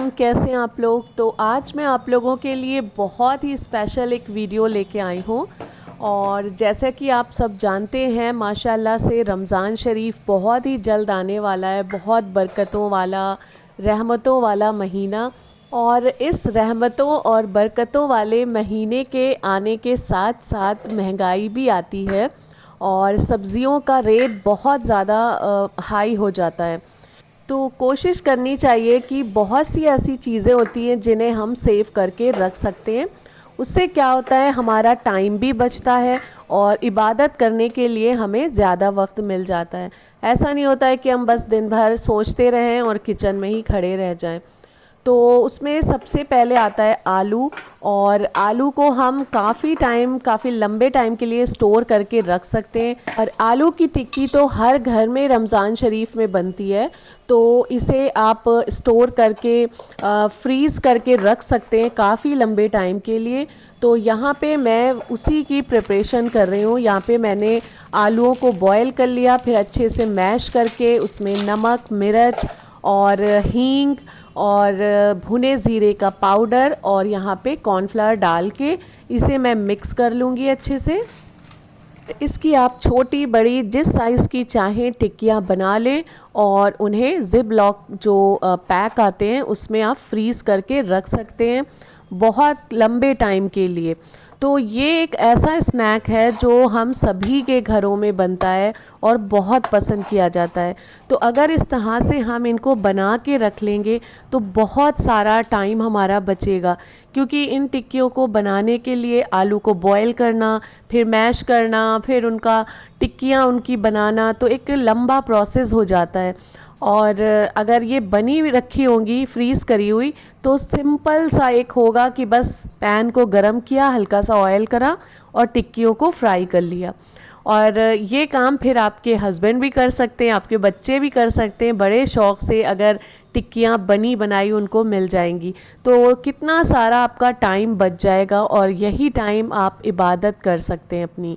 Everyone, कैसे हैं आप लोग। तो आज मैं आप लोगों के लिए बहुत ही स्पेशल एक वीडियो लेके आई हूँ। और जैसा कि आप सब जानते हैं, माशाल्लाह से रमज़ान शरीफ बहुत ही जल्द आने वाला है। बहुत बरकतों वाला, रहमतों वाला महीना। और इस रहमतों और बरकतों वाले महीने के आने के साथ साथ महंगाई भी आती है और सब्ज़ियों का रेट बहुत ज़्यादा हाई हो जाता है। तो कोशिश करनी चाहिए कि बहुत सी ऐसी चीज़ें होती हैं जिन्हें हम सेव करके रख सकते हैं। उससे क्या होता है, हमारा टाइम भी बचता है और इबादत करने के लिए हमें ज़्यादा वक्त मिल जाता है। ऐसा नहीं होता है कि हम बस दिन भर सोचते रहें और किचन में ही खड़े रह जाएं। तो उसमें सबसे पहले आता है आलू। और आलू को हम काफ़ी लंबे टाइम के लिए स्टोर करके रख सकते हैं। और आलू की टिक्की तो हर घर में रमज़ान शरीफ में बनती है, तो इसे आप स्टोर करके फ्रीज़ करके रख सकते हैं काफ़ी लंबे टाइम के लिए। तो यहाँ पे मैं उसी की प्रिपरेशन कर रही हूँ। यहाँ पे मैंने आलूओं को बॉयल कर लिया, फिर अच्छे से मैश करके उसमें नमक, मिर्च और हींग और भुने ज़ीरे का पाउडर और यहाँ पे कॉर्नफ्लावर डाल के इसे मैं मिक्स कर लूँगी अच्छे से। इसकी आप छोटी बड़ी जिस साइज़ की चाहें टिक्कियाँ बना लें और उन्हें ज़िप लॉक जो पैक आते हैं उसमें आप फ्रीज़ करके रख सकते हैं बहुत लंबे टाइम के लिए। तो ये एक ऐसा स्नैक है जो हम सभी के घरों में बनता है और बहुत पसंद किया जाता है। तो अगर इस तरह से हम इनको बना के रख लेंगे तो बहुत सारा टाइम हमारा बचेगा, क्योंकि इन टिक्कियों को बनाने के लिए आलू को बॉयल करना, फिर मैश करना, फिर उनका टिक्कियाँ उनकी बनाना, तो एक लंबा प्रोसेस हो जाता है। और अगर ये बनी हुई रखी होंगी फ्रीज़ करी हुई तो सिंपल सा एक होगा कि बस पैन को गरम किया, हल्का सा ऑयल करा और टिक्कियों को फ्राई कर लिया। और ये काम फिर आपके हस्बैंड भी कर सकते हैं, आपके बच्चे भी कर सकते हैं बड़े शौक़ से। अगर टिक्कियाँ बनी बनाई उनको मिल जाएंगी तो कितना सारा आपका टाइम बच जाएगा और यही टाइम आप इबादत कर सकते हैं अपनी।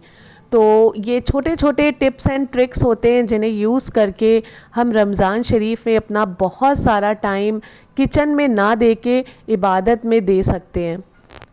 तो ये छोटे छोटे टिप्स एंड ट्रिक्स होते हैं जिन्हें यूज़ करके हम रमज़ान शरीफ में अपना बहुत सारा टाइम किचन में ना दे के इबादत में दे सकते हैं।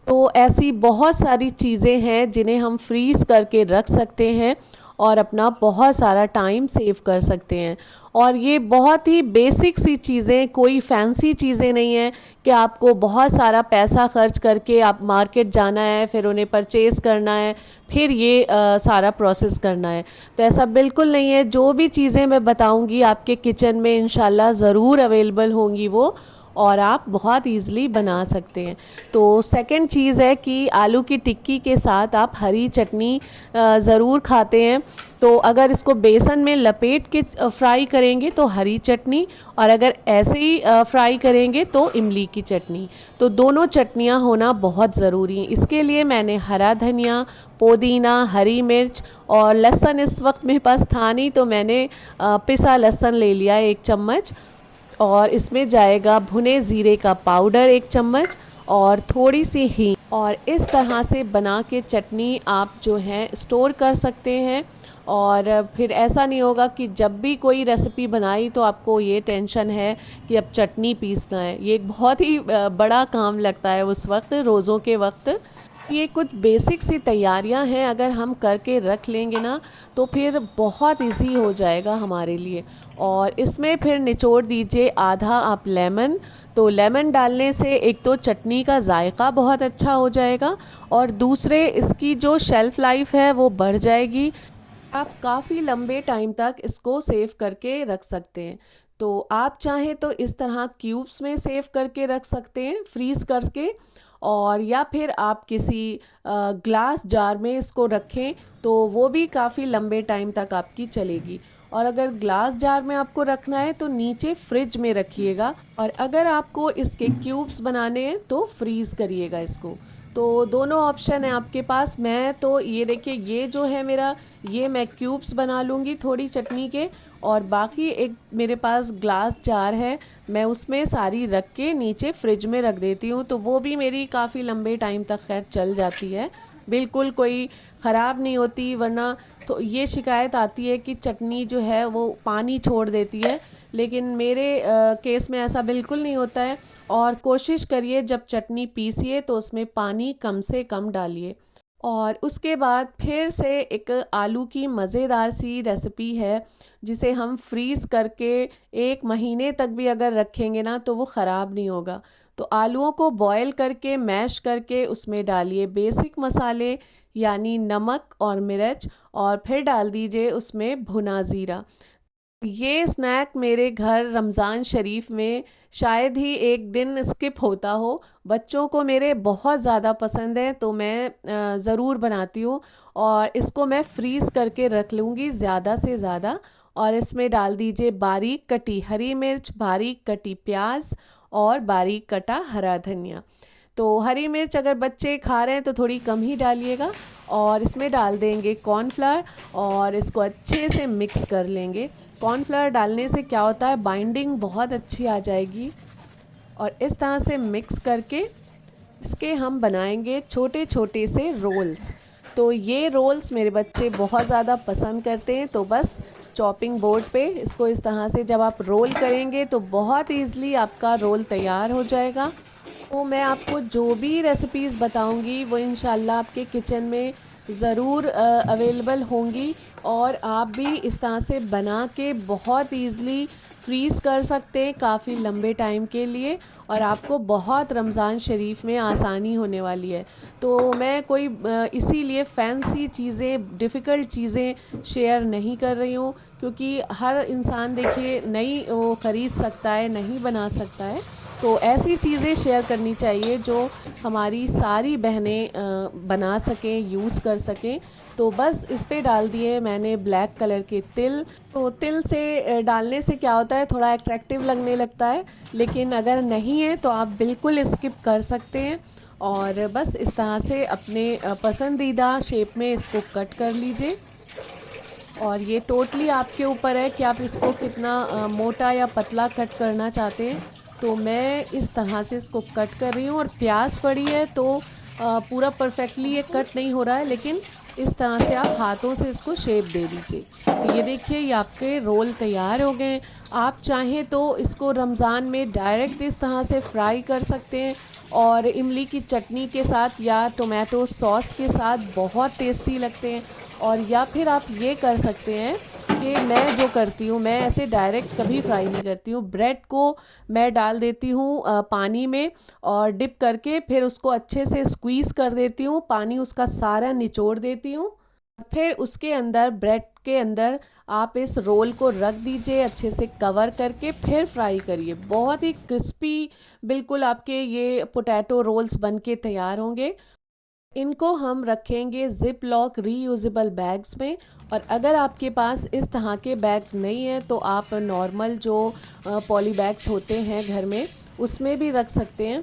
तो ऐसी बहुत सारी चीज़ें हैं जिन्हें हम फ्रीज़ करके रख सकते हैं और अपना बहुत सारा टाइम सेव कर सकते हैं। और ये बहुत ही बेसिक सी चीज़ें, कोई फैंसी चीज़ें नहीं हैं कि आपको बहुत सारा पैसा खर्च करके आप मार्केट जाना है, फिर उन्हें परचेज़ करना है, फिर ये सारा प्रोसेस करना है। तो ऐसा बिल्कुल नहीं है। जो भी चीज़ें मैं बताऊंगी आपके किचन में इंशाल्लाह ज़रूर अवेलेबल होंगी वो, और आप बहुत ईज़िली बना सकते हैं। तो सेकंड चीज़ है कि आलू की टिक्की के साथ आप हरी चटनी ज़रूर खाते हैं। तो अगर इसको बेसन में लपेट के फ्राई करेंगे तो हरी चटनी, और अगर ऐसे ही फ्राई करेंगे तो इमली की चटनी। तो दोनों चटनियाँ होना बहुत ज़रूरी हैं। इसके लिए मैंने हरा धनिया, पुदीना, हरी मिर्च और लहसुन इस वक्त मेरे पास था नहीं, तो मैंने पिसा लहसुन ले लिया 1 चम्मच। और इसमें जाएगा भुने ज़ीरे का पाउडर 1 चम्मच और थोड़ी सी हींग। और इस तरह से बना के चटनी आप जो है स्टोर कर सकते हैं। और फिर ऐसा नहीं होगा कि जब भी कोई रेसिपी बनाई तो आपको ये टेंशन है कि अब चटनी पीसना है। ये एक बहुत ही बड़ा काम लगता है उस वक्त, रोज़ों के वक्त। ये कुछ बेसिक सी तैयारियां हैं, अगर हम करके रख लेंगे ना तो फिर बहुत इजी हो जाएगा हमारे लिए। और इसमें फिर निचोड़ दीजिए आधा आप लेमन। तो लेमन डालने से एक तो चटनी का जायका बहुत अच्छा हो जाएगा और दूसरे इसकी जो शेल्फ़ लाइफ है वो बढ़ जाएगी। आप काफ़ी लंबे टाइम तक इसको सेव करके रख सकते हैं। तो आप चाहें तो इस तरह क्यूब्स में सेव करके रख सकते हैं फ्रीज़ करके, और या फिर आप किसी ग्लास जार में इसको रखें तो वो भी काफ़ी लंबे टाइम तक आपकी चलेगी। और अगर ग्लास जार में आपको रखना है तो नीचे फ्रिज में रखिएगा, और अगर आपको इसके क्यूब्स बनाने हैं तो फ्रीज़ करिएगा इसको। तो दोनों ऑप्शन है आपके पास। मैं तो ये देखिए, ये जो है मेरा, ये मैं क्यूब्स बना लूँगी थोड़ी चटनी के, और बाकी एक मेरे पास ग्लास जार है, मैं उसमें सारी रख के नीचे फ्रिज में रख देती हूँ। तो वो भी मेरी काफ़ी लंबे टाइम तक खैर चल जाती है, बिल्कुल कोई ख़राब नहीं होती। वरना तो ये शिकायत आती है कि चटनी जो है वो पानी छोड़ देती है, लेकिन मेरे केस में ऐसा बिल्कुल नहीं होता है। और कोशिश करिए जब चटनी पीसिए तो उसमें पानी कम से कम डालिए। और उसके बाद फिर से एक आलू की मज़ेदार सी रेसिपी है जिसे हम फ्रीज़ करके 1 महीने तक भी अगर रखेंगे ना तो वो ख़राब नहीं होगा। तो आलूओं को बॉयल करके मैश करके उसमें डालिए बेसिक मसाले यानी नमक और मिर्च, और फिर डाल दीजिए उसमें भुना ज़ीरा। ये स्नैक मेरे घर रमज़ान शरीफ में शायद ही एक दिन स्किप होता हो। बच्चों को मेरे बहुत ज़्यादा पसंद है तो मैं ज़रूर बनाती हूँ, और इसको मैं फ्रीज़ करके रख लूँगी ज़्यादा से ज़्यादा। और इसमें डाल दीजिए बारीक कटी हरी मिर्च, बारीक कटी प्याज और बारीक कटा हरा धनिया। तो हरी मिर्च अगर बच्चे खा रहे हैं तो थोड़ी कम ही डालिएगा। और इसमें डाल देंगे कॉर्नफ्लावर और इसको अच्छे से मिक्स कर लेंगे। कॉर्नफ्लावर डालने से क्या होता है, बाइंडिंग बहुत अच्छी आ जाएगी। और इस तरह से मिक्स करके इसके हम बनाएंगे छोटे छोटे से रोल्स। तो ये रोल्स मेरे बच्चे बहुत ज़्यादा पसंद करते हैं। तो बस चॉपिंग बोर्ड पे इसको इस तरह से जब आप रोल करेंगे तो बहुत ईज़िली आपका रोल तैयार हो जाएगा। तो मैं आपको जो भी रेसिपीज़ बताऊंगी वो इंशाल्लाह आपके किचन में ज़रूर अवेलेबल होंगी, और आप भी इस तरह से बना के बहुत ईज़िली फ्रीज़ कर सकते हैं काफ़ी लंबे टाइम के लिए, और आपको बहुत रमज़ान शरीफ में आसानी होने वाली है। तो मैं कोई इसीलिए फैंसी चीज़ें, डिफ़िकल्ट चीज़ें शेयर नहीं कर रही हूँ, क्योंकि हर इंसान देखिए नहीं वो ख़रीद सकता है, नहीं बना सकता है। तो ऐसी चीज़ें शेयर करनी चाहिए जो हमारी सारी बहनें बना सकें, यूज़ कर सकें। तो बस इस पे डाल दिए मैंने ब्लैक कलर के तिल। तो तिल से डालने से क्या होता है, थोड़ा अट्रैक्टिव लगने लगता है, लेकिन अगर नहीं है तो आप बिल्कुल स्किप कर सकते हैं। और बस इस तरह से अपने पसंदीदा शेप में इसको कट कर लीजिए। और ये टोटली आपके ऊपर है कि आप इसको कितना मोटा या पतला कट करना चाहते हैं। तो मैं इस तरह से इसको कट कर रही हूँ, और प्याज पड़ी है तो पूरा परफेक्टली ये कट नहीं हो रहा है, लेकिन इस तरह से आप हाथों से इसको शेप दे दीजिए। तो ये देखिए ये आपके रोल तैयार हो गए। आप चाहें तो इसको रमज़ान में डायरेक्ट इस तरह से फ्राई कर सकते हैं, और इमली की चटनी के साथ या टोमेटो सॉस के साथ बहुत टेस्टी लगते हैं। और या फिर आप ये कर सकते हैं कि मैं जो करती हूँ, मैं ऐसे डायरेक्ट कभी फ्राई नहीं करती हूँ। ब्रेड को मैं डाल देती हूँ पानी में, और डिप करके फिर उसको अच्छे से स्क्वीज़ कर देती हूँ, पानी उसका सारा निचोड़ देती हूँ। फिर उसके अंदर, ब्रेड के अंदर आप इस रोल को रख दीजिए अच्छे से कवर करके, फिर फ्राई करिए। बहुत ही क्रिस्पी बिल्कुल आपके ये पोटैटो रोल्स बन के तैयार होंगे। इनको हम रखेंगे ज़िप लॉक रीयूजेबल बैग्स में। और अगर आपके पास इस तरह के बैग्स नहीं हैं तो आप नॉर्मल जो पॉली बैग्स होते हैं घर में उसमें भी रख सकते हैं।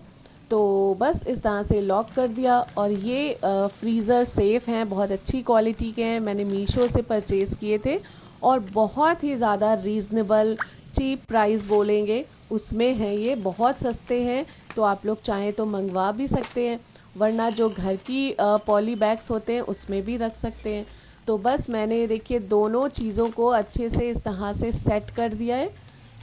तो बस इस तरह से लॉक कर दिया। और ये फ्रीज़र सेफ़ हैं, बहुत अच्छी क्वालिटी के हैं, मैंने मीशो से परचेज़ किए थे, और बहुत ही ज़्यादा रीज़नेबल चीप प्राइस बोलेंगे उसमें हैं, ये बहुत सस्ते हैं। तो आप लोग चाहें तो मंगवा भी सकते हैं, वरना जो घर की पॉली बैग्स होते हैं उसमें भी रख सकते हैं। तो बस मैंने देखिए दोनों चीज़ों को अच्छे से इस तरह से सेट कर दिया है।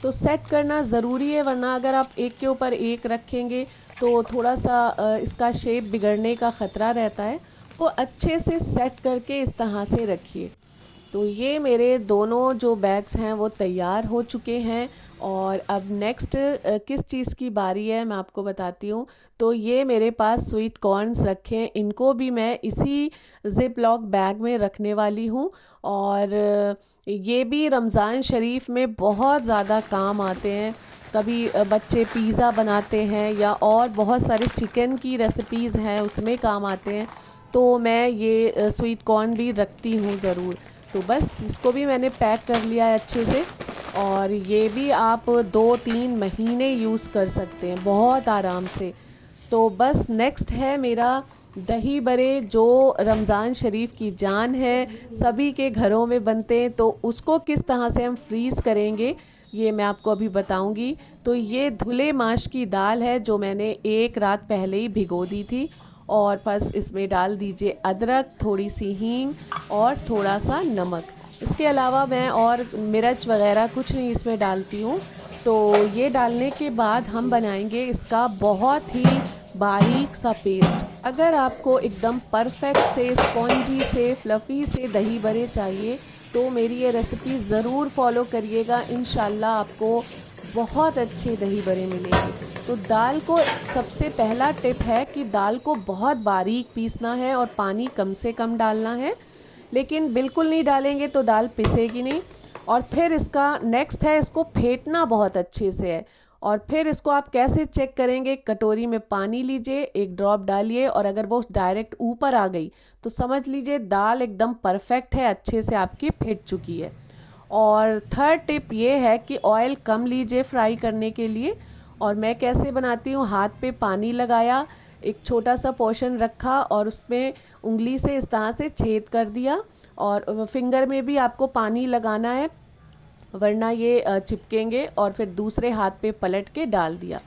तो सेट करना ज़रूरी है, वरना अगर आप एक के ऊपर एक रखेंगे तो थोड़ा सा इसका शेप बिगड़ने का ख़तरा रहता है। वो अच्छे से सेट करके इस तरह से रखिए। तो ये मेरे दोनों जो बैग्स हैं वो तैयार हो चुके हैं। और अब नेक्स्ट किस चीज़ की बारी है मैं आपको बताती हूँ। तो ये मेरे पास स्वीट कॉर्न्स रखे हैं, इनको भी मैं इसी ज़िप लॉक बैग में रखने वाली हूँ। और ये भी रमज़ान शरीफ में बहुत ज़्यादा काम आते हैं। कभी बच्चे पिज़्ज़ा बनाते हैं या और बहुत सारे चिकन की रेसिपीज़ हैं उसमें काम आते हैं। तो मैं ये स्वीट कॉर्न भी रखती हूँ ज़रूर। तो बस इसको भी मैंने पैक कर लिया है अच्छे से, और ये भी आप 2-3 महीने यूज़ कर सकते हैं बहुत आराम से। तो बस नेक्स्ट है मेरा दही बड़े, जो रमज़ान शरीफ की जान है, सभी के घरों में बनते हैं। तो उसको किस तरह से हम फ्रीज़ करेंगे ये मैं आपको अभी बताऊंगी। तो ये धुले माश की दाल है जो मैंने एक रात पहले ही भिगो दी थी, और बस इसमें डाल दीजिए अदरक, थोड़ी सी हींग और थोड़ा सा नमक। इसके अलावा मैं और मिर्च वगैरह कुछ नहीं इसमें डालती हूँ। तो ये डालने के बाद हम बनाएंगे इसका बहुत ही बारीक सा पेस्ट। अगर आपको एकदम परफेक्ट से स्पॉन्जी से फ्लफ़ी से दही बड़े चाहिए तो मेरी ये रेसिपी ज़रूर फॉलो करिएगा, इंशाल्लाह आपको बहुत अच्छे दही बड़े मिलेंगे। तो दाल को सबसे पहला टिप है कि दाल को बहुत बारीक पीसना है और पानी कम से कम डालना है, लेकिन बिल्कुल नहीं डालेंगे तो दाल पिसेगी नहीं। और फिर इसका नेक्स्ट है, इसको फेंटना बहुत अच्छे से है। और फिर इसको आप कैसे चेक करेंगे, कटोरी में पानी लीजिए, एक ड्रॉप डालिए और अगर वो डायरेक्ट ऊपर आ गई तो समझ लीजिए दाल एकदम परफेक्ट है, अच्छे से आपकी फेंट चुकी है। और थर्ड टिप ये है कि ऑयल कम लीजिए फ्राई करने के लिए। और मैं कैसे बनाती हूँ, हाथ पे पानी लगाया, एक छोटा सा पोर्शन रखा और उसमें उंगली से इस तरह से छेद कर दिया और फिंगर में भी आपको पानी लगाना है वरना ये चिपकेंगे, और फिर दूसरे हाथ पे पलट के डाल दिया।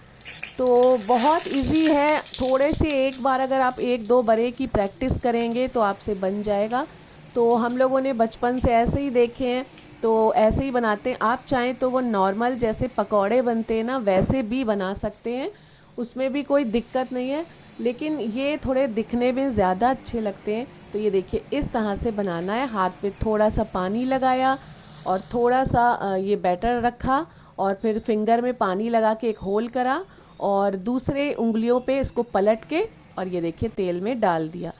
तो बहुत इजी है, थोड़े से एक बार अगर आप एक दो बड़े की प्रैक्टिस करेंगे तो आपसे बन जाएगा। तो हम लोगों ने बचपन से ऐसे ही देखे हैं तो ऐसे ही बनाते हैं। आप चाहें तो वो नॉर्मल जैसे पकौड़े बनते हैं ना वैसे भी बना सकते हैं, उसमें भी कोई दिक्कत नहीं है, लेकिन ये थोड़े दिखने में ज़्यादा अच्छे लगते हैं। तो ये देखिए इस तरह से बनाना है, हाथ पे थोड़ा सा पानी लगाया और थोड़ा सा ये बैटर रखा और फिर फिंगर में पानी लगा के एक होल करा और दूसरे उंगलियों पे इसको पलट के और ये देखिए तेल में डाल दिया।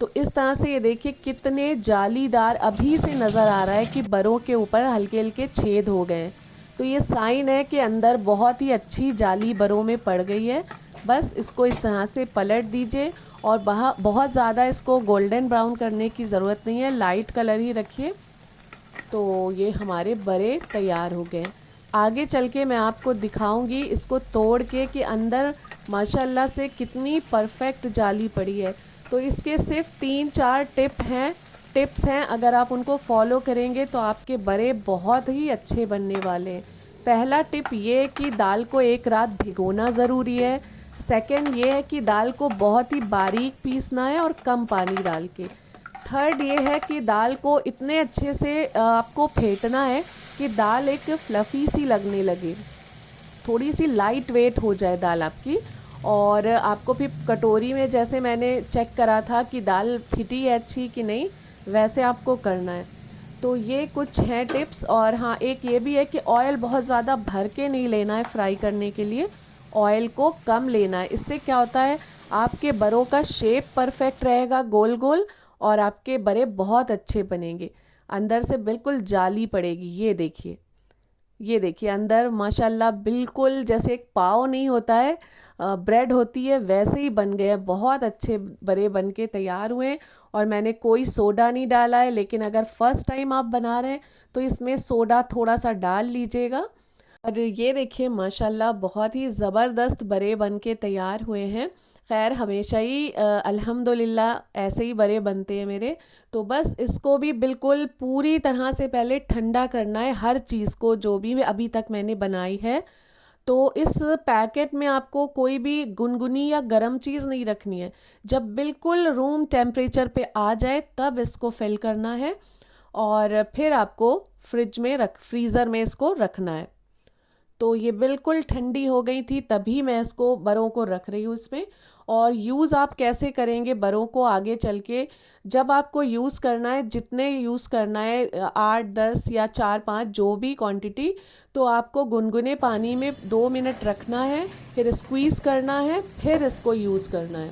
तो इस तरह से ये देखिए कितने जालीदार अभी से नज़र आ रहा है कि बरों के ऊपर हल्के हल्के छेद हो गए हैं। तो ये साइन है कि अंदर बहुत ही अच्छी जाली बरों में पड़ गई है। बस इसको इस तरह से पलट दीजिए और बहुत ज़्यादा इसको गोल्डन ब्राउन करने की ज़रूरत नहीं है, लाइट कलर ही रखिए। तो ये हमारे बड़े तैयार हो गए। आगे चल के मैं आपको दिखाऊंगी इसको तोड़ के कि अंदर माशाल्लाह से कितनी परफेक्ट जाली पड़ी है। तो इसके सिर्फ 3-4 टिप्स हैं, अगर आप उनको फॉलो करेंगे तो आपके बड़े बहुत ही अच्छे बनने वाले हैं। पहला टिप ये है कि दाल को एक रात भिगोना ज़रूरी है। सेकंड ये है कि दाल को बहुत ही बारीक पीसना है और कम पानी डाल के। थर्ड ये है कि दाल को इतने अच्छे से आपको फेंटना है कि दाल एक फ्लफ़ी सी लगने लगे, थोड़ी सी लाइट वेट हो जाए दाल आपकी। और आपको फिर कटोरी में जैसे मैंने चेक करा था कि दाल फिटी है अच्छी कि नहीं, वैसे आपको करना है। तो ये कुछ हैं टिप्स। और हाँ, एक ये भी है कि ऑयल बहुत ज़्यादा भर के नहीं लेना है फ्राई करने के लिए, ऑयल को कम लेना है। इससे क्या होता है, आपके बरों का शेप परफेक्ट रहेगा गोल गोल और आपके बड़े बहुत अच्छे बनेंगे, अंदर से बिल्कुल जाली पड़ेगी। ये देखिए अंदर माशाल्लाह बिल्कुल जैसे एक पाव नहीं होता है, ब्रेड होती है, वैसे ही बन गए, बहुत अच्छे बड़े बन के तैयार हुए। और मैंने कोई सोडा नहीं डाला है, लेकिन अगर फर्स्ट टाइम आप बना रहे हैं तो इसमें सोडा थोड़ा सा डाल लीजिएगा। और ये देखिए माशाल्लाह बहुत ही ज़बरदस्त बड़े बन के तैयार हुए हैं। खैर हमेशा ही अल्हम्दुलिल्लाह ऐसे ही बड़े बनते हैं मेरे। तो बस इसको भी बिल्कुल पूरी तरह से पहले ठंडा करना है, हर चीज़ को जो भी अभी तक मैंने बनाई है। तो इस पैकेट में आपको कोई भी गुनगुनी या गरम चीज़ नहीं रखनी है, जब बिल्कुल रूम टेम्परेचर पे आ जाए तब इसको फिल करना है और फिर आपको फ्रीज़र में इसको रखना है। तो ये बिल्कुल ठंडी हो गई थी तभी मैं इसको बरों को रख रही हूँ इसमें। और यूज़ आप कैसे करेंगे बरों को आगे चल के, जब आपको यूज़ करना है, जितने यूज़ करना है 8-10 या 4-5 जो भी क्वांटिटी, तो आपको गुनगुने पानी में 2 मिनट रखना है, फिर स्क्वीज़ करना है, फिर इसको यूज़ करना है।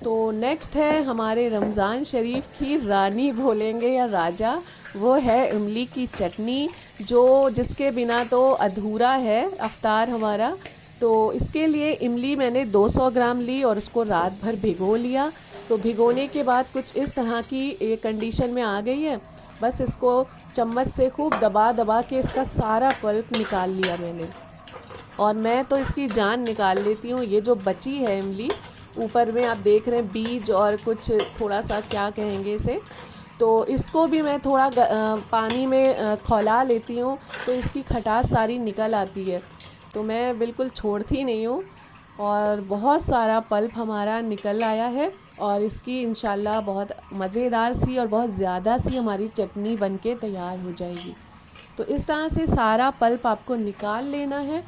तो नेक्स्ट है हमारे रमज़ान शरीफ की रानी बोलेंगे या राजा, वो है इमली की चटनी, जिसके बिना तो अधूरा है अफ्तार हमारा। तो इसके लिए इमली मैंने 200 ग्राम ली और उसको रात भर भिगो लिया। तो भिगोने के बाद कुछ इस तरह की एक कंडीशन में आ गई है। बस इसको चम्मच से खूब दबा दबा के इसका सारा पल्प निकाल लिया मैंने, और मैं तो इसकी जान निकाल लेती हूँ। ये जो बची है इमली, ऊपर में आप देख रहे हैं बीज और कुछ थोड़ा सा क्या कहेंगे इसे, तो इसको भी मैं थोड़ा पानी में खौला लेती हूँ तो इसकी खटास सारी निकल आती है। तो मैं बिल्कुल छोड़ती नहीं हूँ और बहुत सारा पल्प हमारा निकल आया है और इसकी इंशाल्लाह बहुत मज़ेदार सी और बहुत ज़्यादा सी हमारी चटनी बनके तैयार हो जाएगी। तो इस तरह से सारा पल्प आपको निकाल लेना है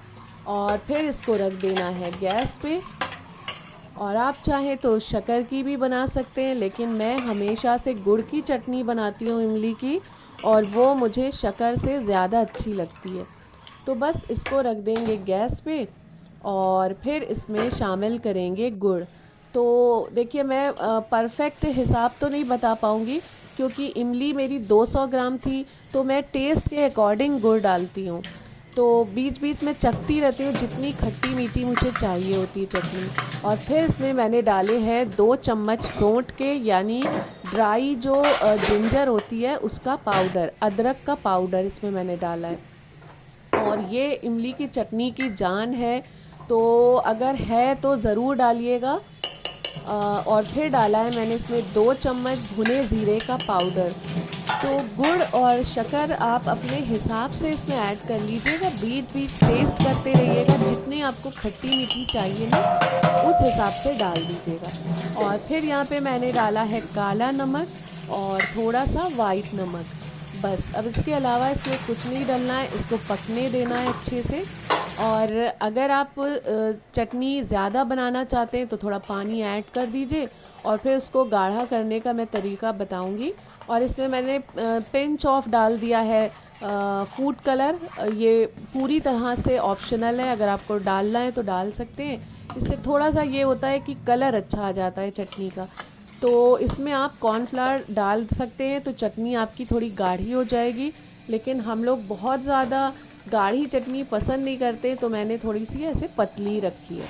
और फिर इसको रख देना है गैस पे। और आप चाहें तो शक्कर की भी बना सकते हैं, लेकिन मैं हमेशा से गुड़ की चटनी बनाती हूँ इमली की, और वो मुझे शक्कर से ज़्यादा अच्छी लगती है। तो बस इसको रख देंगे गैस पे और फिर इसमें शामिल करेंगे गुड़। तो देखिए, मैं परफेक्ट हिसाब तो नहीं बता पाऊँगी क्योंकि इमली मेरी 200 ग्राम थी, तो मैं टेस्ट के अकॉर्डिंग गुड़ डालती हूँ। तो बीच बीच में चखती रहती हूँ जितनी खट्टी मीठी मुझे चाहिए होती है चटनी। और फिर इसमें मैंने डाले हैं 2 चम्मच सौंठ के, यानी ड्राई जो जिंजर होती है उसका पाउडर, अदरक का पाउडर इसमें मैंने डाला है। और ये इमली की चटनी की जान है, तो अगर है तो ज़रूर डालिएगा। और फिर डाला है मैंने इसमें 2 चम्मच भुने ज़ीरे का पाउडर। तो गुड़ और शक्कर आप अपने हिसाब से इसमें ऐड कर लीजिएगा, बीच बीच टेस्ट करते रहिएगा, जितनी आपको खट्टी मीठी चाहिए ना उस हिसाब से डाल दीजिएगा। और फिर यहाँ पे मैंने डाला है काला नमक और थोड़ा सा वाइट नमक, बस। अब इसके अलावा इसमें कुछ नहीं डालना है, इसको पकने देना है अच्छे से। और अगर आप चटनी ज़्यादा बनाना चाहते हैं तो थोड़ा पानी ऐड कर दीजिए, और फिर उसको गाढ़ा करने का मैं तरीका बताऊंगी। और इसमें मैंने पिंच ऑफ डाल दिया है फूड कलर। ये पूरी तरह से ऑप्शनल है, अगर आपको डालना है तो डाल सकते हैं। इससे थोड़ा सा ये होता है कि कलर अच्छा आ जाता है चटनी का। तो इसमें आप कॉर्नफ्लावर डाल सकते हैं तो चटनी आपकी थोड़ी गाढ़ी हो जाएगी, लेकिन हम लोग बहुत ज़्यादा गाढ़ी चटनी पसंद नहीं करते, तो मैंने थोड़ी सी ऐसे पतली रखी है।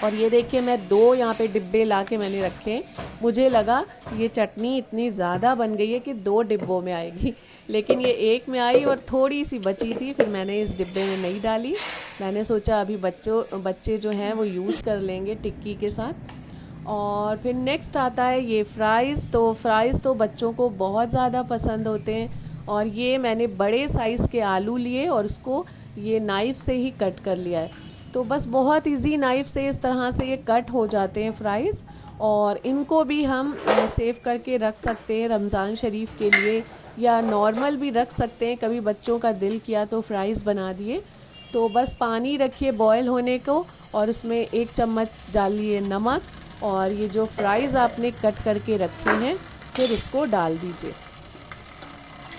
और ये देखिए, मैं 2 यहाँ पे डिब्बे ला के मैंने रखे। मुझे लगा ये चटनी इतनी ज़्यादा बन गई है कि 2 डिब्बों में आएगी, लेकिन ये 1 में आई और थोड़ी सी बची थी, फिर मैंने इस डिब्बे में नहीं डाली। मैंने सोचा अभी बच्चे जो हैं वो यूज़ कर लेंगे टिक्की के साथ। और फिर नेक्स्ट आता है ये फ्राइज़। तो फ्राइज़ तो बच्चों को बहुत ज़्यादा पसंद होते हैं, और ये मैंने बड़े साइज़ के आलू लिए और उसको ये नाइफ़ से ही कट कर लिया है। तो बस बहुत इजी नाइफ़ से इस तरह से ये कट हो जाते हैं फ्राइज़। और इनको भी हम सेव करके रख सकते हैं रमज़ान शरीफ के लिए, या नॉर्मल भी रख सकते हैं, कभी बच्चों का दिल किया तो फ्राइज़ बना दिए। तो बस पानी रखिए बॉयल होने को, और उसमें 1 चम्मच डालिए नमक, और ये जो फ्राइज़ आपने कट करके रखे हैं फिर इसको डाल दीजिए।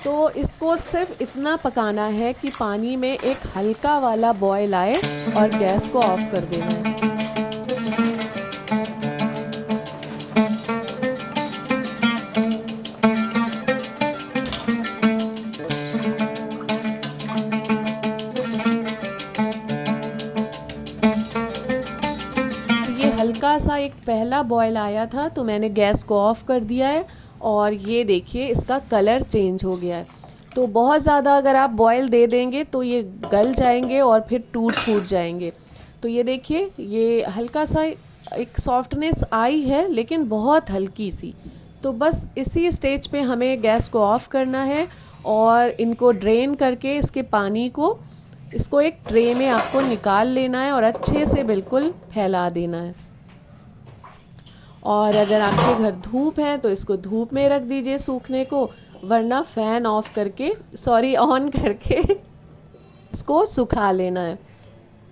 तो इसको सिर्फ इतना पकाना है कि पानी में एक हल्का वाला बॉयल आए और गैस को ऑफ कर देना है। ये हल्का सा एक पहला बॉयल आया था तो मैंने गैस को ऑफ़ कर दिया है, और ये देखिए इसका कलर चेंज हो गया है। तो बहुत ज़्यादा अगर आप बॉयल दे देंगे तो ये गल जाएंगे और फिर टूट फूट जाएंगे। तो ये देखिए, ये हल्का सा एक सॉफ्टनेस आई है, लेकिन बहुत हल्की सी। तो बस इसी स्टेज पे हमें गैस को ऑफ़ करना है, और इनको ड्रेन करके इसके पानी को, इसको एक ट्रे में आपको निकाल लेना है और अच्छे से बिल्कुल फैला देना है। और अगर आपके घर धूप है तो इसको धूप में रख दीजिए सूखने को, वरना फ़ैन ऑन करके इसको सुखा लेना है।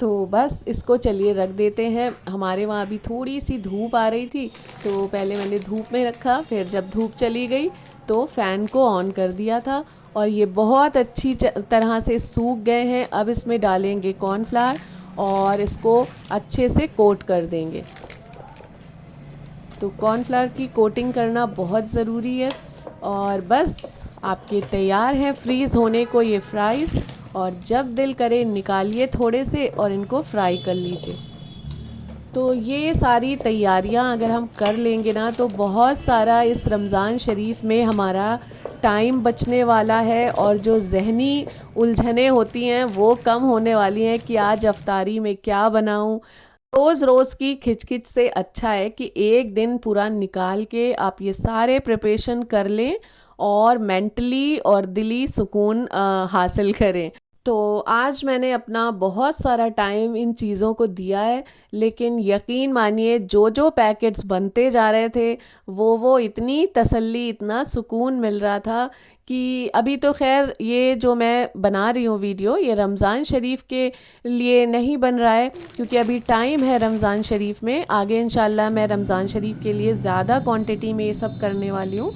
तो बस इसको चलिए रख देते हैं। हमारे वहाँ अभी थोड़ी सी धूप आ रही थी, तो पहले मैंने धूप में रखा, फिर जब धूप चली गई तो फ़ैन को ऑन कर दिया था, और ये बहुत अच्छी तरह से सूख गए हैं। अब इसमें डालेंगे कॉर्नफ्लावर और इसको अच्छे से कोट कर देंगे। तो कॉर्नफ्लावर की कोटिंग करना बहुत ज़रूरी है। और बस आपके तैयार हैं फ्रीज़ होने को ये फ्राइज़, और जब दिल करे निकालिए थोड़े से और इनको फ्राई कर लीजिए। तो ये सारी तैयारियां अगर हम कर लेंगे ना तो बहुत सारा इस रमज़ान शरीफ में हमारा टाइम बचने वाला है, और जो ज़हनी उलझनें होती हैं वो कम होने वाली हैं कि आज अफ्तारी में क्या बनाऊं। रोज़ रोज़ की खिचखिच से अच्छा है कि एक दिन पूरा निकाल के आप ये सारे प्रिपरेशन कर लें और मेंटली और दिली सुकून हासिल करें। तो आज मैंने अपना बहुत सारा टाइम इन चीज़ों को दिया है, लेकिन यकीन मानिए जो जो पैकेट्स बनते जा रहे थे वो इतनी तसल्ली, इतना सुकून मिल रहा था कि अभी तो खैर ये जो मैं बना रही हूँ वीडियो, ये रमज़ान शरीफ के लिए नहीं बन रहा है, क्योंकि अभी टाइम है रमज़ान शरीफ में। आगे इंशाल्लाह मैं रमज़ान शरीफ के लिए ज़्यादा क्वांटिटी में ये सब करने वाली हूँ।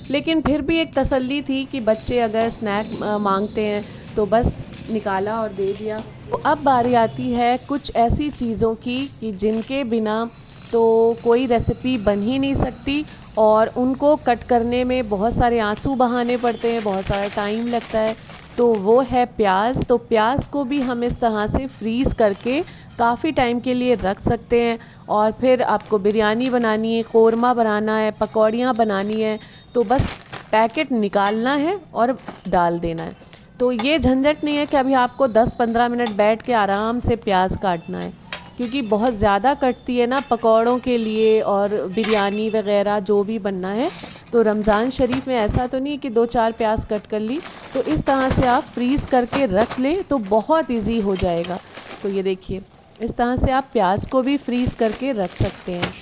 लेकिन फिर भी एक तसल्ली थी कि बच्चे अगर स्नैक मांगते हैं तो बस निकाला और दे दिया। तो अब बारी आती है कुछ ऐसी चीज़ों की कि जिनके बिना तो कोई रेसिपी बन ही नहीं सकती, और उनको कट करने में बहुत सारे आंसू बहाने पड़ते हैं, बहुत सारा टाइम लगता है। तो वो है प्याज। तो प्याज को भी हम इस तरह से फ्रीज़ करके काफ़ी टाइम के लिए रख सकते हैं। और फिर आपको बिरयानी बनानी है, क़ोरमा बनाना है, पकौड़ियाँ बनानी है, तो बस पैकेट निकालना है और डाल देना है। तो ये झंझट नहीं है कि अभी आपको 10-15 मिनट बैठ के आराम से प्याज काटना है, क्योंकि बहुत ज़्यादा कटती है ना पकौड़ों के लिए और बिरयानी वगैरह जो भी बनना है। तो रमज़ान शरीफ में ऐसा तो नहीं कि 2-4 प्याज कट कर ली। तो इस तरह से आप फ्रीज़ करके रख लें तो बहुत इजी हो जाएगा। तो ये देखिए, इस तरह से आप प्याज को भी फ्रीज़ करके रख सकते हैं।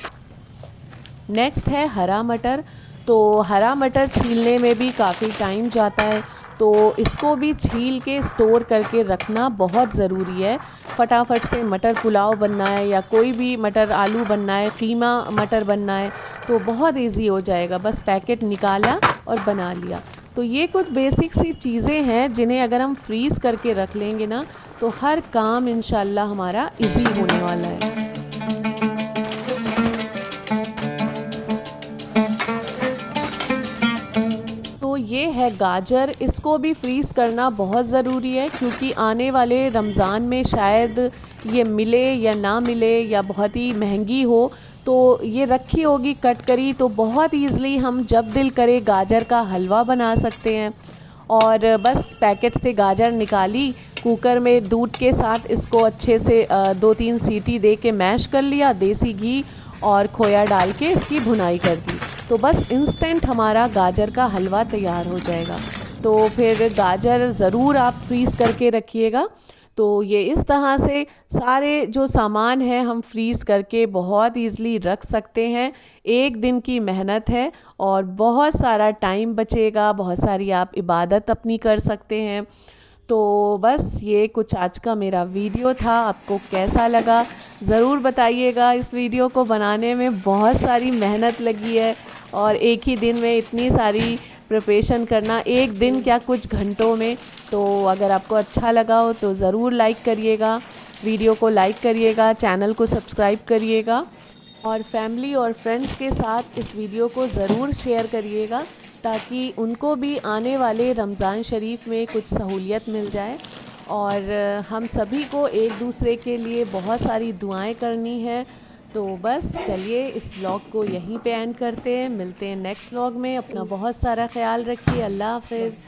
नेक्स्ट है हरा मटर। तो हरा मटर छीलने में भी काफ़ी टाइम जाता है, तो इसको भी छील के स्टोर करके रखना बहुत ज़रूरी है। फटाफट से मटर पुलाव बनना है या कोई भी मटर आलू बनना है, कीमा मटर बनना है, तो बहुत इजी हो जाएगा। बस पैकेट निकाला और बना लिया। तो ये कुछ बेसिक सी चीज़ें हैं जिन्हें अगर हम फ्रीज़ करके रख लेंगे ना, तो हर काम इंशाल्लाह हमारा इजी होने वाला है। तो ये है गाजर। इसको भी फ्रीज़ करना बहुत ज़रूरी है, क्योंकि आने वाले रमज़ान में शायद ये मिले या ना मिले या बहुत ही महंगी हो। तो ये रखी होगी कट करी, तो बहुत ईज़िली हम जब दिल करे गाजर का हलवा बना सकते हैं। और बस पैकेट से गाजर निकाली, कुकर में दूध के साथ इसको अच्छे से 2-3 सीटी दे के मैश कर लिया, देसी घी और खोया डाल के इसकी भुनाई कर दी, तो बस इंस्टेंट हमारा गाजर का हलवा तैयार हो जाएगा। तो फिर गाजर ज़रूर आप फ्रीज़ करके रखिएगा। तो ये इस तरह से सारे जो सामान हैं हम फ्रीज़ करके बहुत ईज़िली रख सकते हैं। एक दिन की मेहनत है और बहुत सारा टाइम बचेगा, बहुत सारी आप इबादत अपनी कर सकते हैं। तो बस ये कुछ आज का मेरा वीडियो था। आपको कैसा लगा ज़रूर बताइएगा। इस वीडियो को बनाने में बहुत सारी मेहनत लगी है, और एक ही दिन में इतनी सारी प्रिपरेशन करना, एक दिन क्या कुछ घंटों में। तो अगर आपको अच्छा लगा हो तो ज़रूर लाइक करिएगा, वीडियो को लाइक करिएगा, चैनल को सब्सक्राइब करिएगा, और फैमिली और फ्रेंड्स के साथ इस वीडियो को ज़रूर शेयर करिएगा, ताकि उनको भी आने वाले रमज़ान शरीफ में कुछ सहूलियत मिल जाए। और हम सभी को एक दूसरे के लिए बहुत सारी दुआएं करनी है। तो बस चलिए इस व्लॉग को यहीं पे एंड करते हैं। मिलते हैं नेक्स्ट व्लॉग में। अपना बहुत सारा ख्याल रखिए। अल्लाह हाफ़िज़।